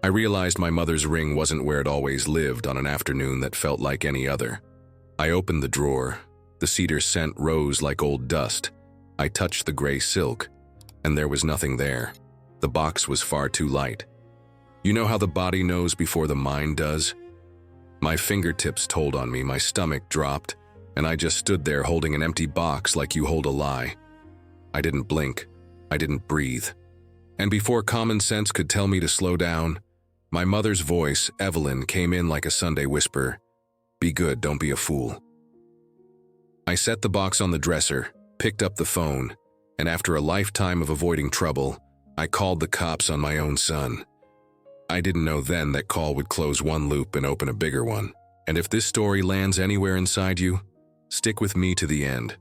I realized my mother's ring wasn't where it always lived on an afternoon that felt like any other. I opened the drawer. The cedar scent rose like old dust. I touched the gray silk, and there was nothing there. The box was far too light. You know how the body knows before the mind does? My fingertips told on me, my stomach dropped, and I just stood there holding an empty box like you hold a lie. I didn't blink. I didn't breathe. And before common sense could tell me to slow down, my mother's voice, Evelyn, came in like a Sunday whisper. Be good, don't be a fool. I set the box on the dresser, picked up the phone, and after a lifetime of avoiding trouble, I called the cops on my own son. I didn't know then that call would close one loop and open a bigger one. And if this story lands anywhere inside you, stick with me to the end,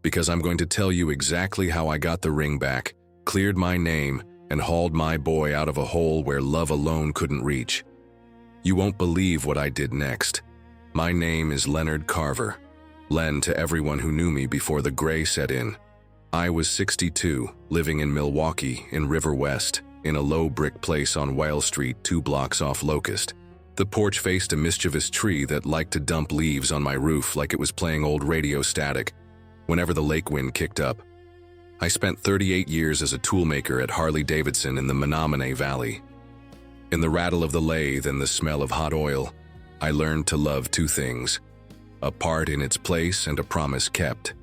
because I'm going to tell you exactly how I got the ring back, cleared my name, and hauled my boy out of a hole where love alone couldn't reach. You won't believe what I did next. My name is Leonard Carver. Len to everyone who knew me before the gray set in. I was 62, living in Milwaukee, in River West, in a low brick place on Weil Street 2 blocks off Locust. The porch faced a mischievous tree that liked to dump leaves on my roof like it was playing old radio static whenever the lake wind kicked up. I spent 38 years as a toolmaker at Harley-Davidson in the Menominee Valley. In the rattle of the lathe and the smell of hot oil, I learned to love two things: a part in its place and a promise kept.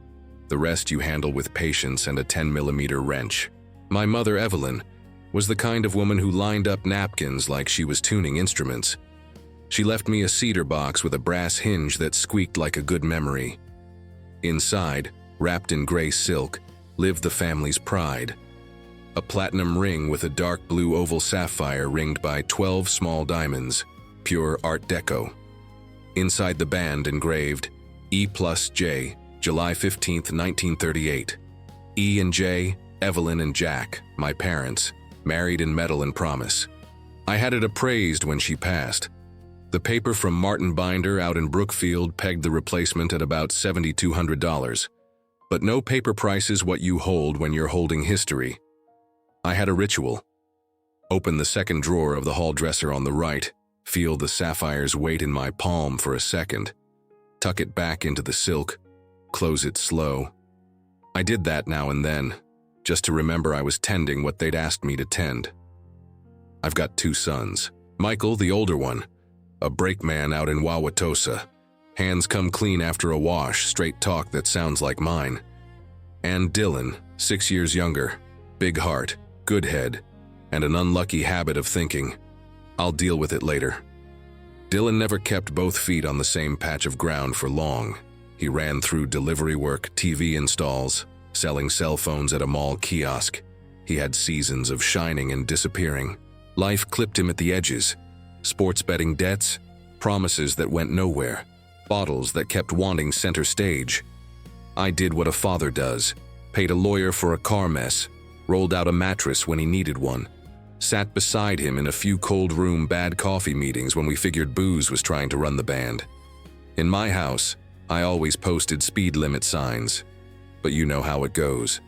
The rest you handle with patience and a 10mm wrench. My mother, Evelyn, was the kind of woman who lined up napkins like she was tuning instruments. She left me a cedar box with a brass hinge that squeaked like a good memory. Inside, wrapped in gray silk, lived the family's pride. A platinum ring with a dark blue oval sapphire ringed by 12 small diamonds, pure Art Deco. Inside the band engraved, E+J, July 15, 1938. E and J, Evelyn and Jack, my parents, married in metal and promise. I had it appraised when she passed. The paper from Martin Binder out in Brookfield pegged the replacement at about $7,200. But no paper price is what you hold when you're holding history. I had a ritual. Open the second drawer of the hall dresser on the right, feel the sapphire's weight in my palm for a second, tuck it back into the silk, close it slow. I did that now and then, just to remember I was tending what they'd asked me to tend. I've got two sons. Michael, the older one, a brakeman out in Wauwatosa. Hands come clean after a wash, straight talk that sounds like mine. And Dylan, 6 years younger, big heart, good head, and an unlucky habit of thinking, I'll deal with it later. Dylan never kept both feet on the same patch of ground for long. He ran through delivery work, TV installs, selling cell phones at a mall kiosk. He had seasons of shining and disappearing. Life clipped him at the edges. Sports betting debts, promises that went nowhere, bottles that kept wanting center stage. I did what a father does, paid a lawyer for a car mess, rolled out a mattress when he needed one, sat beside him in a few cold room bad coffee meetings when we figured booze was trying to run the band. In my house, I always posted speed limit signs. But you know how it goes.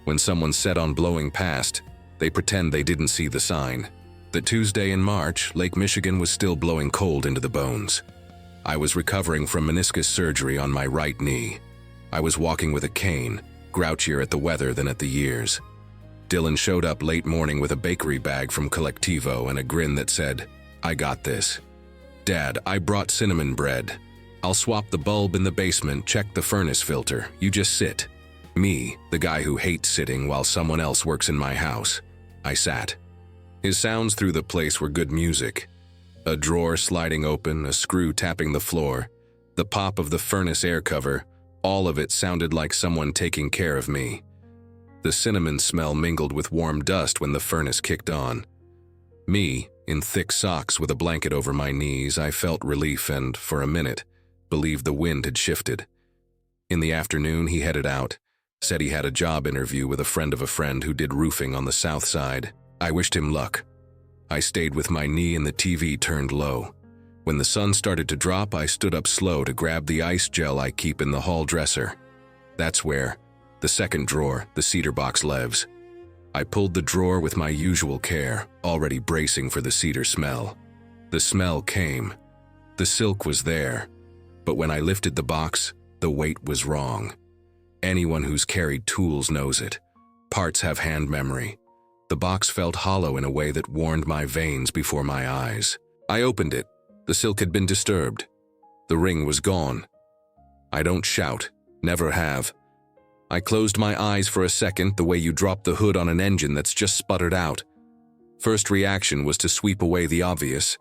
When someone's set on blowing past, they pretend they didn't see the sign. That Tuesday in March, Lake Michigan was still blowing cold into the bones. I was recovering from meniscus surgery on my right knee. I was walking with a cane, grouchier at the weather than at the years. Dylan showed up late morning with a bakery bag from Collectivo and a grin that said, I got this. Dad, I brought cinnamon bread. I'll swap the bulb in the basement, check the furnace filter. You just sit. Me, the guy who hates sitting while someone else works in my house. I sat. His sounds through the place were good music. A drawer sliding open, a screw tapping the floor, the pop of the furnace air cover, all of it sounded like someone taking care of me. The cinnamon smell mingled with warm dust when the furnace kicked on. Me, in thick socks with a blanket over my knees, I felt relief and, for a minute, believed the wind had shifted. In the afternoon, he headed out, said he had a job interview with a friend who did roofing on the south side. I wished him luck. I stayed with my knee and the TV turned low. When the sun started to drop, I stood up slow to grab the ice gel I keep in the hall dresser. That's where, the second drawer, the cedar box lives. I pulled the drawer with my usual care, already bracing for the cedar smell. The smell came. The silk was there. But when I lifted the box, the weight was wrong. Anyone who's carried tools knows it. Parts have hand memory. The box felt hollow in a way that warned my veins before my eyes. I opened it. The silk had been disturbed. The ring was gone. I don't shout, never have. I closed my eyes for a second, the way you drop the hood on an engine that's just sputtered out. First reaction was to sweep away the obvious.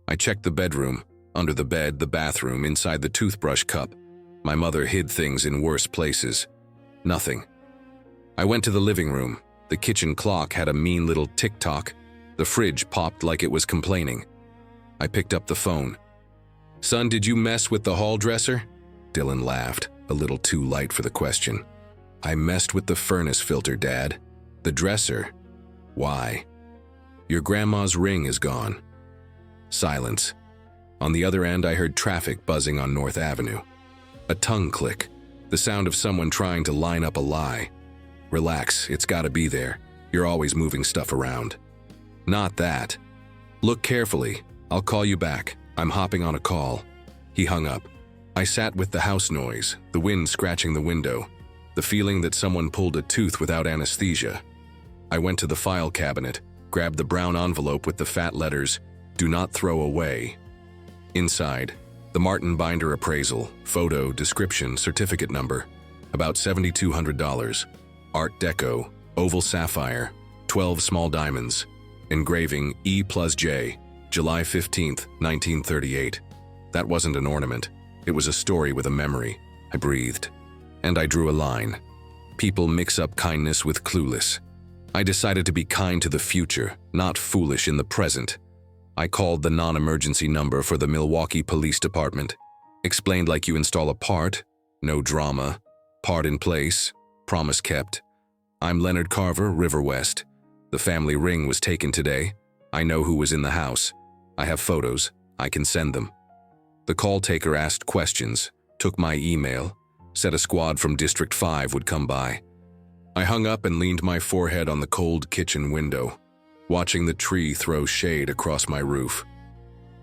I checked the bedroom, under the bed, the bathroom, inside the toothbrush cup. My mother hid things in worse places. Nothing. I went to the living room. The kitchen clock had a mean little tick-tock. The fridge popped like it was complaining. I picked up the phone. "Son, did you mess with the hall dresser?" Dylan laughed, a little too light for the question. "I messed with the furnace filter, Dad. The dresser? Why?" "Your grandma's ring is gone." Silence. On the other end, I heard traffic buzzing on North Avenue. A tongue click, the sound of someone trying to line up a lie. "Relax, it's gotta be there. You're always moving stuff around." "Not that." "Look carefully. I'll call you back. I'm hopping on a call." He hung up. I sat with the house noise, the wind scratching the window, the feeling that someone pulled a tooth without anesthesia. I went to the file cabinet, grabbed the brown envelope with the fat letters, "Do not throw away." Inside, the Martin Binder appraisal, photo, description, certificate number, about $7,200, Art Deco, oval sapphire, 12 small diamonds, engraving E+J, July 15th, 1938. That wasn't an ornament. It was a story with a memory. I breathed. And I drew a line. People mix up kindness with clueless. I decided to be kind to the future, not foolish in the present. I called the non-emergency number for the Milwaukee Police Department. Explained like you install a part. No drama. Part in place. Promise kept. "I'm Leonard Carver, River West. The family ring was taken today. I know who was in the house. I have photos. I can send them." The call taker asked questions, took my email, said a squad from District 5 would come by. I hung up and leaned my forehead on the cold kitchen window, watching the tree throw shade across my roof.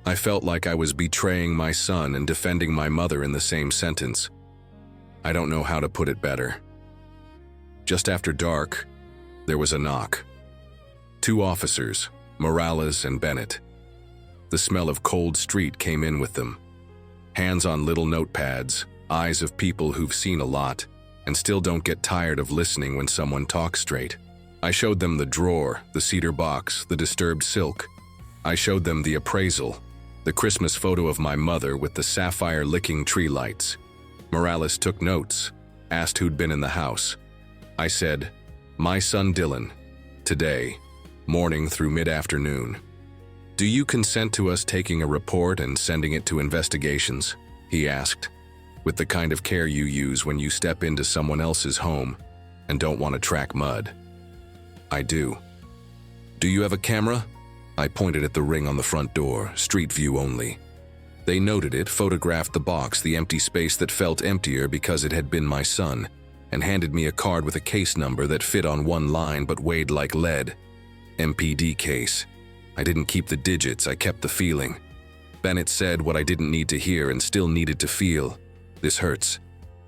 I felt like I was betraying my son and defending my mother in the same sentence. I don't know how to put it better. Just after dark, there was a knock. 2 officers, Morales and Bennett. The smell of cold street came in with them. Hands on little notepads, eyes of people who've seen a lot and still don't get tired of listening when someone talks straight. I showed them the drawer, the cedar box, the disturbed silk. I showed them the appraisal, the Christmas photo of my mother with the sapphire-licking tree lights. Morales took notes, asked who'd been in the house. I said, "My son Dylan, today, morning through mid-afternoon. Do you consent to us taking a report and sending it to investigations?" he asked, with the kind of care you use when you step into someone else's home and don't want to track mud. "I do." "Do you have a camera?" I pointed at the ring on the front door, street view only. They noted it, photographed the box, the empty space that felt emptier because it had been my son, and handed me a card with a case number that fit on one line but weighed like lead. MPD case. I didn't keep the digits, I kept the feeling. Bennett said what I didn't need to hear and still needed to feel. "This hurts."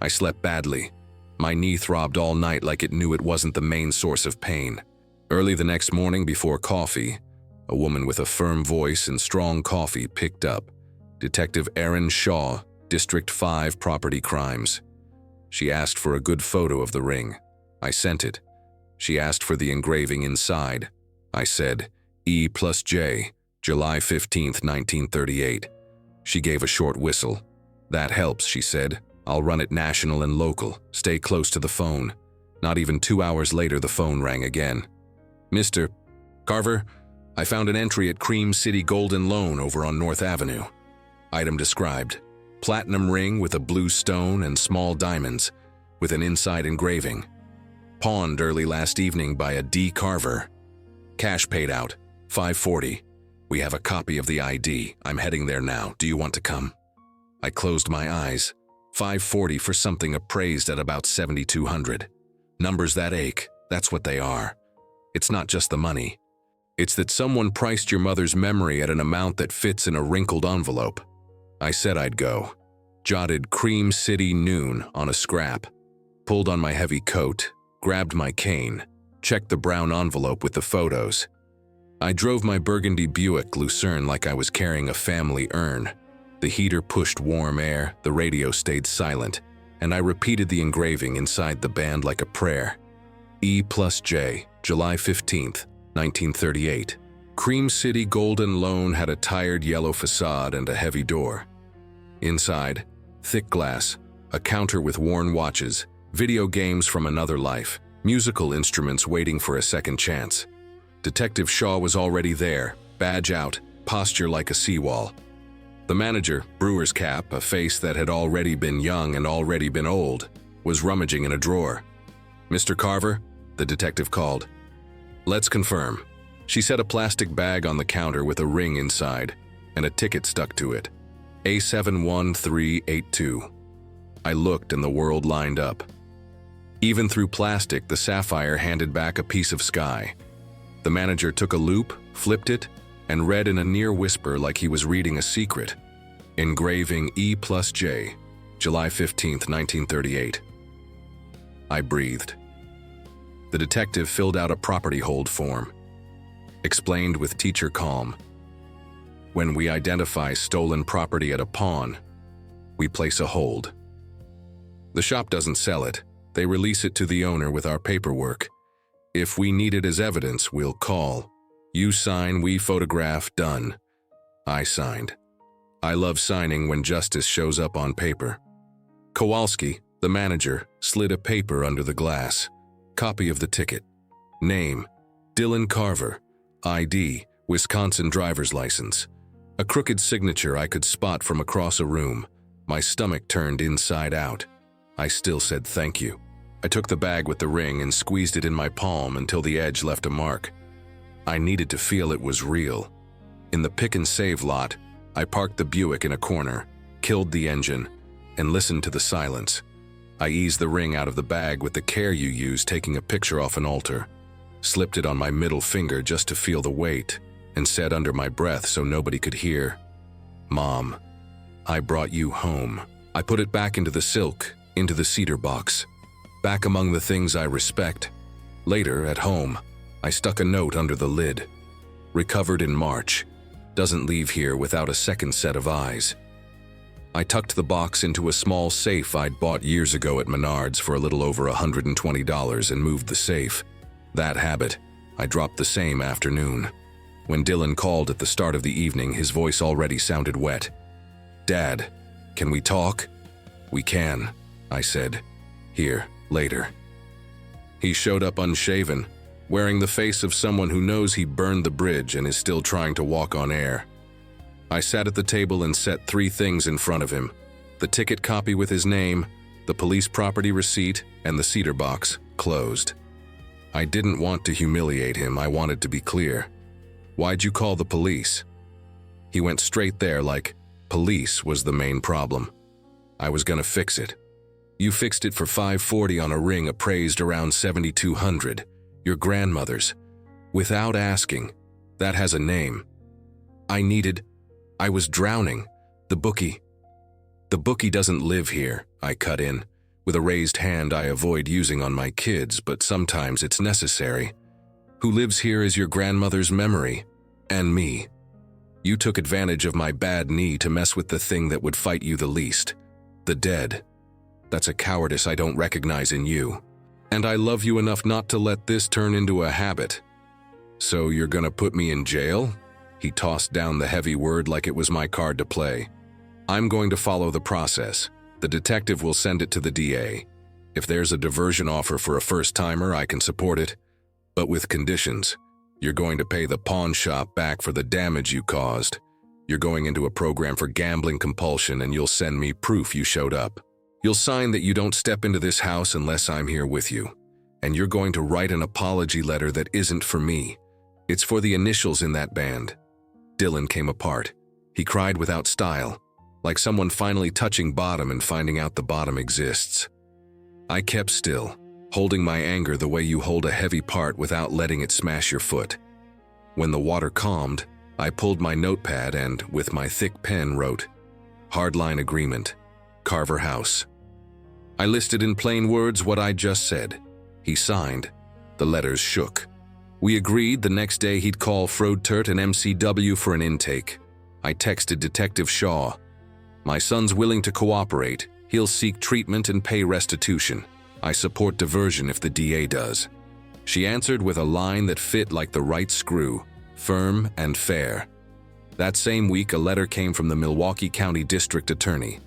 I slept badly. My knee throbbed all night like it knew it wasn't the main source of pain. Early the next morning before coffee, a woman with a firm voice and strong coffee picked up. Detective Erin Shaw, District 5 Property Crimes. She asked for a good photo of the ring. I sent it. She asked for the engraving inside. I said, E+J, July 15th, 1938. She gave a short whistle. "That helps," she said. "I'll run it national and local. Stay close to the phone." Not even 2 hours later, the phone rang again. "Mr. Carver, I found an entry at Cream City Golden Loan over on North Avenue." Item described: platinum ring with a blue stone and small diamonds, with an inside engraving. Pawned early last evening by a D. Carver. Cash paid out, $540. We have a copy of the ID. I'm heading there now. Do you want to come? I closed my eyes. $540 for something appraised at about $7,200. Numbers that ache, that's what they are. It's not just the money. It's that someone priced your mother's memory at an amount that fits in a wrinkled envelope. I said I'd go. Jotted Cream City noon on a scrap. Pulled on my heavy coat, grabbed my cane, checked the brown envelope with the photos. I drove my burgundy Buick Lucerne like I was carrying a family urn. The heater pushed warm air, the radio stayed silent, and I repeated the engraving inside the band like a prayer. E+J, July 15th, 1938. Cream City Golden Loan had a tired yellow facade and a heavy door. Inside, thick glass, a counter with worn watches, video games from another life, musical instruments waiting for a second chance. Detective Shaw was already there, badge out, posture like a seawall. The manager, brewer's cap, a face that had already been young and already been old, was rummaging in a drawer. "Mr. Carver?" the detective called. "Let's confirm." She set a plastic bag on the counter with a ring inside and a ticket stuck to it. A71382. I looked and the world lined up. Even through plastic, the sapphire handed back a piece of sky. The manager took a loop, flipped it, and read in a near whisper like he was reading a secret. Engraving E+J, July 15th, 1938. I breathed. The detective filled out a property hold form. Explained with teacher calm. When we identify stolen property at a pawn, we place a hold. The shop doesn't sell it. They release it to the owner with our paperwork. If we need it as evidence, we'll call. You sign, we photograph, done. I signed. I love signing when justice shows up on paper. Kowalski, the manager, slid a paper under the glass. Copy of the ticket. Name, Dylan Carver. ID, Wisconsin driver's license. A crooked signature I could spot from across a room. My stomach turned inside out. I still said thank you. I took the bag with the ring and squeezed it in my palm until the edge left a mark. I needed to feel it was real. In the pick and save lot, I parked the Buick in a corner, killed the engine, and listened to the silence. I eased the ring out of the bag with the care you use taking a picture off an altar, slipped it on my middle finger just to feel the weight, and said under my breath so nobody could hear, "Mom, I brought you home." I put it back into the silk, into the cedar box, back among the things I respect. Later, at home, I stuck a note under the lid. Recovered in March. Doesn't leave here without a second set of eyes. I tucked the box into a small safe I'd bought years ago at Menards for a little over $120 and moved the safe. That habit, I dropped the same afternoon. When Dylan called at the start of the evening, his voice already sounded wet. "Dad, can we talk?" "We can," I said. "Here, later." He showed up unshaven, wearing the face of someone who knows he burned the bridge and is still trying to walk on air. I sat at the table and set 3 things in front of him: the ticket copy with his name, the police property receipt, and the cedar box, closed. I didn't want to humiliate him, I wanted to be clear. "Why'd you call the police?" He went straight there like police was the main problem. I was gonna fix it. "You fixed it for $540 on a ring appraised around $7,200. Your grandmother's. Without asking. That has a name." I was drowning. The bookie doesn't live here," I cut in. With a raised hand I avoid using on my kids, but sometimes it's necessary. "Who lives here is your grandmother's memory. And me. You took advantage of my bad knee to mess with the thing that would fight you the least. The dead. That's a cowardice I don't recognize in you. And I love you enough not to let this turn into a habit. So you're gonna put me in jail?" He tossed down the heavy word like it was my card to play. "I'm going to follow the process. The detective will send it to the DA. If there's a diversion offer for a first-timer, I can support it. But with conditions. You're going to pay the pawn shop back for the damage you caused. You're going into a program for gambling compulsion and you'll send me proof you showed up. You'll sign that you don't step into this house unless I'm here with you. And you're going to write an apology letter that isn't for me. It's for the initials in that band." Dylan came apart. He cried without style, like someone finally touching bottom and finding out the bottom exists. I kept still. holding my anger the way you hold a heavy part without letting it smash your foot. When the water calmed, I pulled my notepad and, with my thick pen, wrote, "Hardline agreement, Carver House." I listed in plain words what I just said. He signed. The letters shook. We agreed the next day he'd call Frodtert and MCW for an intake. I texted Detective Shaw. "My son's willing to cooperate. He'll seek treatment and pay restitution. I support diversion if the DA does." She answered with a line that fit like the right screw, firm and fair. That same week, a letter came from the Milwaukee County District Attorney.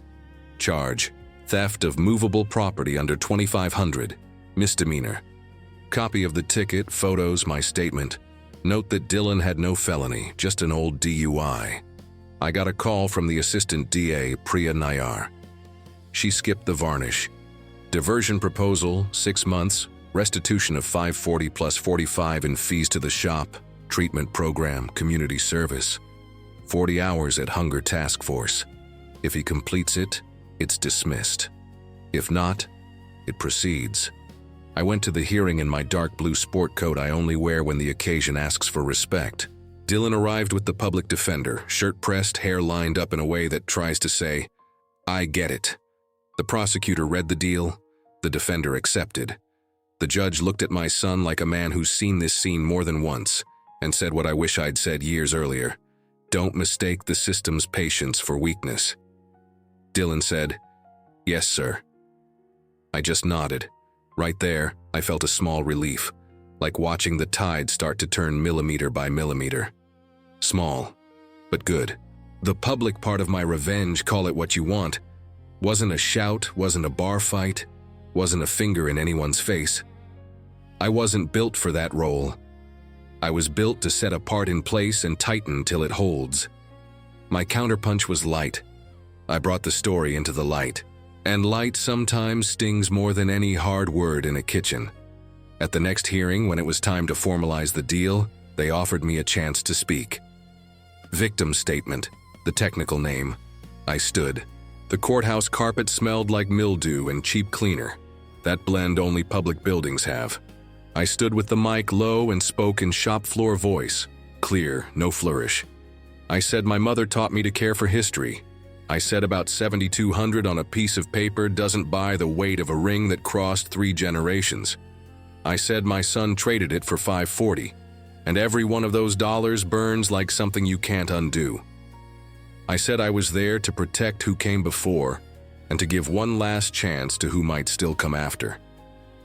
Charge: theft of movable property under $2,500, misdemeanor. Copy of the ticket, photos, my statement. Note that Dylan had no felony, just an old DUI. I got a call from the Assistant DA, Priya Nayar. She skipped the varnish. Diversion proposal, 6 months, restitution of $540 plus $45 in fees to the shop, treatment program, community service. 40 hours at Hunger Task Force. If he completes it, it's dismissed. If not, it proceeds. I went to the hearing in my dark blue sport coat I only wear when the occasion asks for respect. Dylan arrived with the public defender, shirt pressed, hair lined up in a way that tries to say, "I get it." The prosecutor read the deal. The defender accepted. The judge looked at my son like a man who's seen this scene more than once and said what I wish I'd said years earlier. "Don't mistake the system's patience for weakness." Dylan said, "Yes, sir." I just nodded. Right there, I felt a small relief, like watching the tide start to turn millimeter by millimeter. Small, but good. The public part of my revenge, call it what you want, wasn't a shout, wasn't a bar fight, wasn't a finger in anyone's face. I wasn't built for that role. I was built to set a part in place and tighten till it holds. My counterpunch was light. I brought the story into the light. And light sometimes stings more than any hard word in a kitchen. At the next hearing, when it was time to formalize the deal, they offered me a chance to speak. Victim statement, the technical name. I stood. The courthouse carpet smelled like mildew and cheap cleaner. That blend only public buildings have. I stood with the mic low and spoke in shop floor voice, clear, no flourish. I said my mother taught me to care for history. I said about 7,200 on a piece of paper doesn't buy the weight of a ring that crossed 3 generations. I said my son traded it for $540, and every one of those dollars burns like something you can't undo. I said I was there to protect who came before and to give one last chance to who might still come after,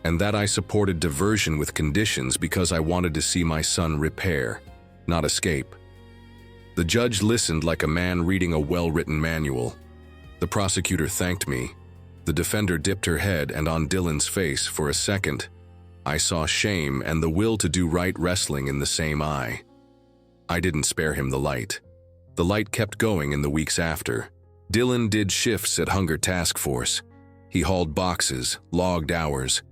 and that I supported diversion with conditions because I wanted to see my son repair, not escape. The judge listened like a man reading a well-written manual. The prosecutor thanked me. The defender dipped her head, and on Dylan's face, for a second, I saw shame and the will to do right wrestling in the same eye. I didn't spare him the light. The light kept going in the weeks after. Dylan did shifts at Hunger Task Force. He hauled boxes, logged hours,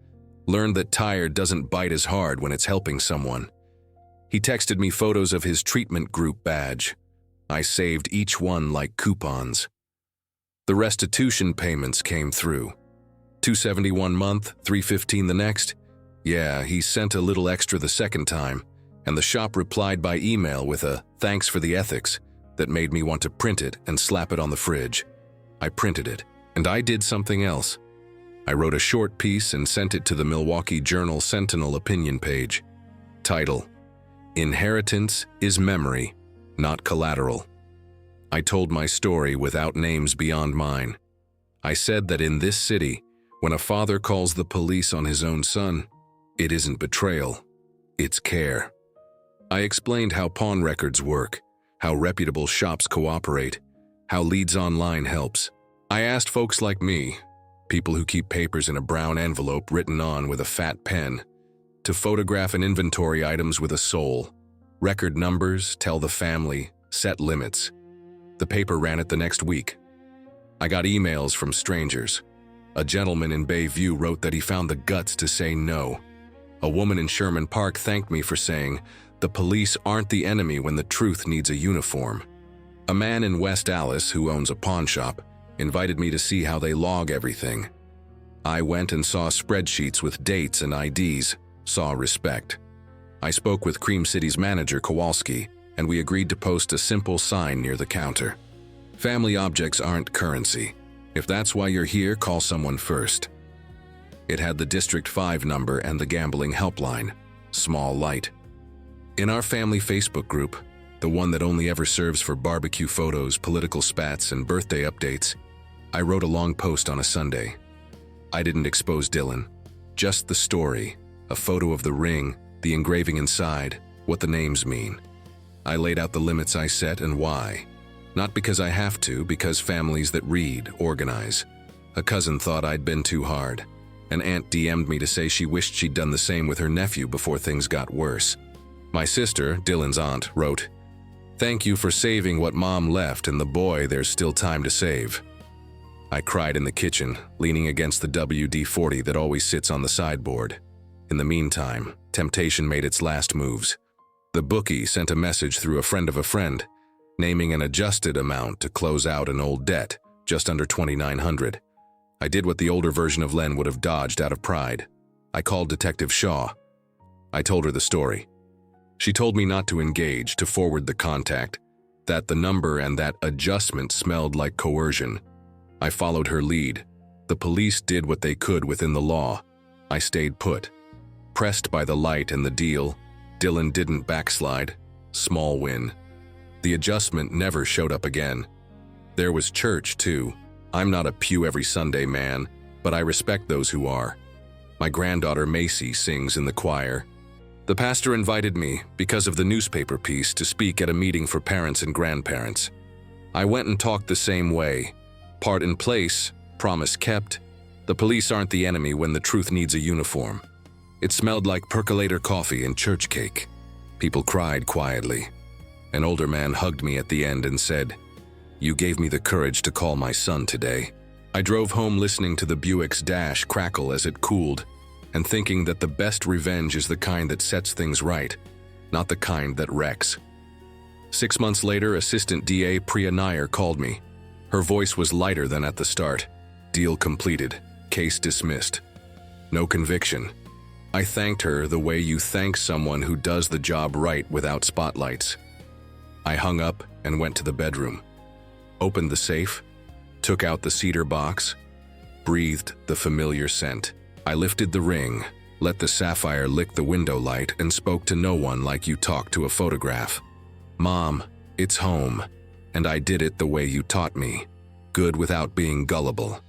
learned that tired doesn't bite as hard when it's helping someone. He texted me photos of his treatment group badge. I saved each one like coupons. The restitution payments came through. $270 one month, $315 the next. Yeah, he sent a little extra the second time, and the shop replied by email with a "thanks for the ethics" that made me want to print it and slap it on the fridge. I printed it, and I did something else. I wrote a short piece and sent it to the Milwaukee Journal Sentinel opinion page. Title: Inheritance is memory, not collateral. I told my story without names beyond mine. I said that in this city, when a father calls the police on his own son, it isn't betrayal, it's care. I explained how pawn records work, how reputable shops cooperate, how Leads Online helps. I asked folks like me, people who keep papers in a brown envelope written on with a fat pen, to photograph and inventory items with a soul, record numbers, tell the family, set limits. The paper ran it the next week. I got emails from strangers. A gentleman in Bayview wrote that he found the guts to say no. A woman in Sherman Park thanked me for saying, "The police aren't the enemy when the truth needs a uniform." A man in West Allis who owns a pawn shop invited me to see how they log everything. I went and saw spreadsheets with dates and IDs, saw respect. I spoke with Cream City's manager, Kowalski, and we agreed to post a simple sign near the counter. Family objects aren't currency. If that's why you're here, call someone first. It had the District 5 number and the gambling helpline. Small light. In our family Facebook group, the one that only ever serves for barbecue photos, political spats, and birthday updates, I wrote a long post on a Sunday. I didn't expose Dylan, just the story, a photo of the ring, the engraving inside, what the names mean. I laid out the limits I set and why. Not because I have to, because families that read, organize. A cousin thought I'd been too hard. An aunt DM'd me to say she wished she'd done the same with her nephew before things got worse. My sister, Dylan's aunt, wrote, "Thank you for saving what Mom left, and the boy there's still time to save." I cried in the kitchen, leaning against the WD-40 that always sits on the sideboard. In the meantime, temptation made its last moves. The bookie sent a message through a friend of a friend, naming an adjusted amount to close out an old debt, just under $2,900. I did what the older version of Len would have dodged out of pride. I called Detective Shaw. I told her the story. She told me not to engage, to forward the contact, that the number and that adjustment smelled like coercion. I followed her lead. The police did what they could within the law. I stayed put. Pressed by the light and the deal, Dylan didn't backslide. Small win. The adjustment never showed up again. There was church, too. I'm not a pew every Sunday man, but I respect those who are. My granddaughter Macy sings in the choir. The pastor invited me, because of the newspaper piece, to speak at a meeting for parents and grandparents. I went and talked the same way. Part in place, promise kept. The police aren't the enemy when the truth needs a uniform. It smelled like percolator coffee and church cake. People cried quietly. An older man hugged me at the end and said, "You gave me the courage to call my son today." I drove home listening to the Buick's dash crackle as it cooled, and thinking that the best revenge is the kind that sets things right, not the kind that wrecks. 6 months later, Assistant DA Priya Nair called me. Her voice was lighter than at the start. Deal completed. Case dismissed. No conviction. I thanked her the way you thank someone who does the job right without spotlights. I hung up and went to the bedroom. Opened the safe, took out the cedar box, breathed the familiar scent. I lifted the ring, let the sapphire lick the window light, and spoke to no one like you talk to a photograph. "Mom, it's home, and I did it the way you taught me. Good without being gullible."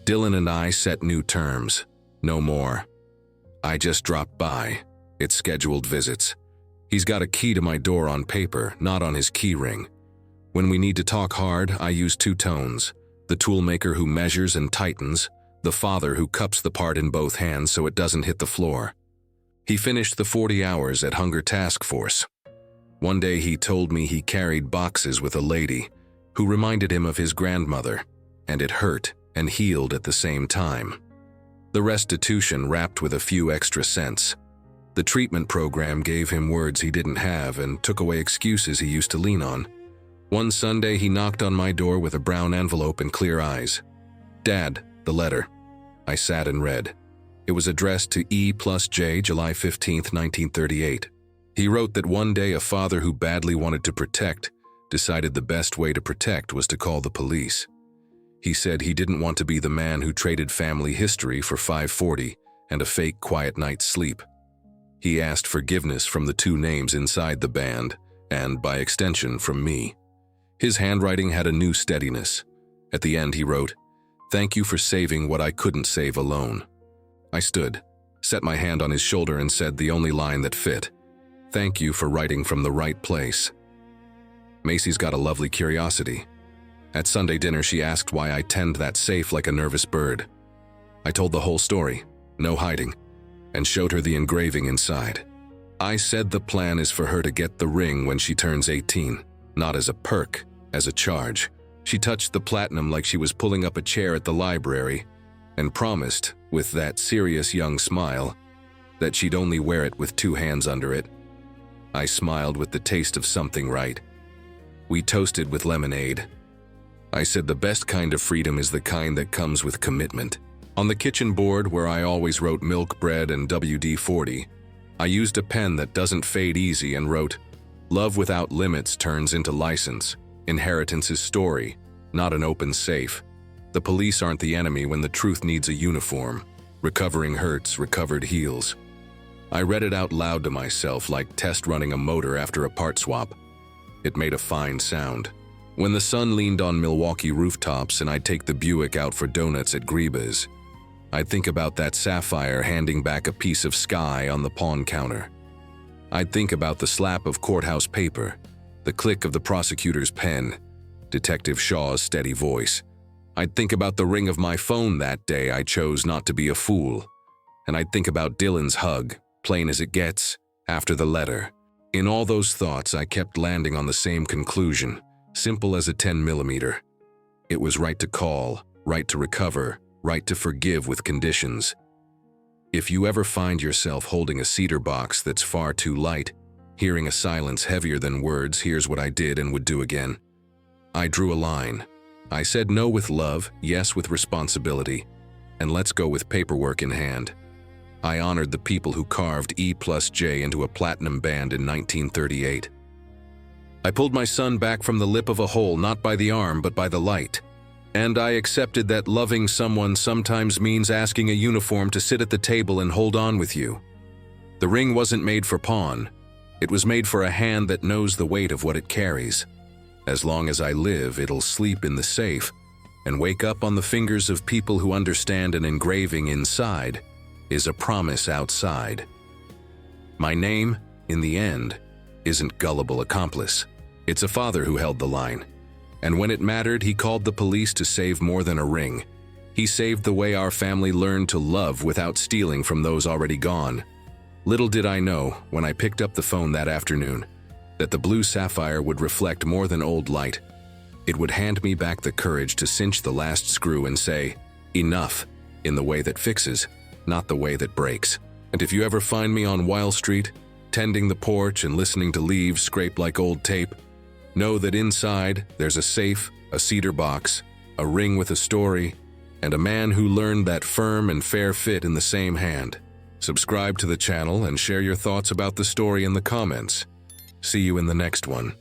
Dylan and I set new terms. No more. I just dropped by. It's scheduled visits. He's got a key to my door on paper, not on his key ring. When we need to talk hard, I use two tones. The toolmaker who measures and tightens, the father who cups the part in both hands so it doesn't hit the floor. He finished the 40 hours at Hunger Task Force. One day he told me he carried boxes with a lady who reminded him of his grandmother, and it hurt and healed at the same time. The restitution wrapped with a few extra cents. The treatment program gave him words he didn't have and took away excuses he used to lean on. One Sunday he knocked on my door with a brown envelope and clear eyes. "Dad, the letter." I sat and read. It was addressed to E+J, July 15, 1938. He wrote that one day a father who badly wanted to protect decided the best way to protect was to call the police. He said he didn't want to be the man who traded family history for 540 and a fake quiet night's sleep. He asked forgiveness from the two names inside the band, and by extension from me. His handwriting had a new steadiness. At the end he wrote, "Thank you for saving what I couldn't save alone." I stood, set my hand on his shoulder and said the only line that fit, "Thank you for writing from the right place." Macy's got a lovely curiosity. At Sunday dinner she asked why I tend that safe like a nervous bird. I told the whole story, no hiding, and showed her the engraving inside. I said the plan is for her to get the ring when she turns 18, not as a perk, as a charge. She touched the platinum like she was pulling up a chair at the library, and promised, with that serious young smile, that she'd only wear it with two hands under it. I smiled with the taste of something right. We toasted with lemonade. I said the best kind of freedom is the kind that comes with commitment. On the kitchen board where I always wrote milk, bread, and WD-40, I used a pen that doesn't fade easy and wrote, "Love without limits turns into license. Inheritance is story, not an open safe. The police aren't the enemy when the truth needs a uniform. Recovering hurts, recovered heals." I read it out loud to myself like test running a motor after a part swap. It made a fine sound. When the sun leaned on Milwaukee rooftops and I'd take the Buick out for donuts at Greba's, I'd think about that sapphire handing back a piece of sky on the pawn counter. I'd think about the slap of courthouse paper, the click of the prosecutor's pen, Detective Shaw's steady voice. I'd think about the ring of my phone that day I chose not to be a fool. And I'd think about Dylan's hug, plain as it gets, after the letter. In all those thoughts, I kept landing on the same conclusion, simple as a 10mm. It was right to call, right to recover, right to forgive with conditions. If you ever find yourself holding a cedar box that's far too light, hearing a silence heavier than words, here's what I did and would do again. I drew a line. I said no with love, yes with responsibility, and let's go with paperwork in hand. I honored the people who carved E+J into a platinum band in 1938. I pulled my son back from the lip of a hole, not by the arm, but by the light. And I accepted that loving someone sometimes means asking a uniform to sit at the table and hold on with you. The ring wasn't made for pawn. It was made for a hand that knows the weight of what it carries. As long as I live, it'll sleep in the safe and wake up on the fingers of people who understand an engraving inside is a promise outside. My name, in the end, isn't gullible accomplice. It's a father who held the line. And when it mattered, he called the police to save more than a ring. He saved the way our family learned to love without stealing from those already gone. Little did I know, when I picked up the phone that afternoon, that the blue sapphire would reflect more than old light. It would hand me back the courage to cinch the last screw and say, "Enough," in the way that fixes, not the way that breaks. And if you ever find me on Wild Street, tending the porch and listening to leaves scrape like old tape, know that inside there's a safe, a cedar box, a ring with a story, and a man who learned that firm and fair fit in the same hand. Subscribe to the channel and share your thoughts about the story in the comments. See you in the next one.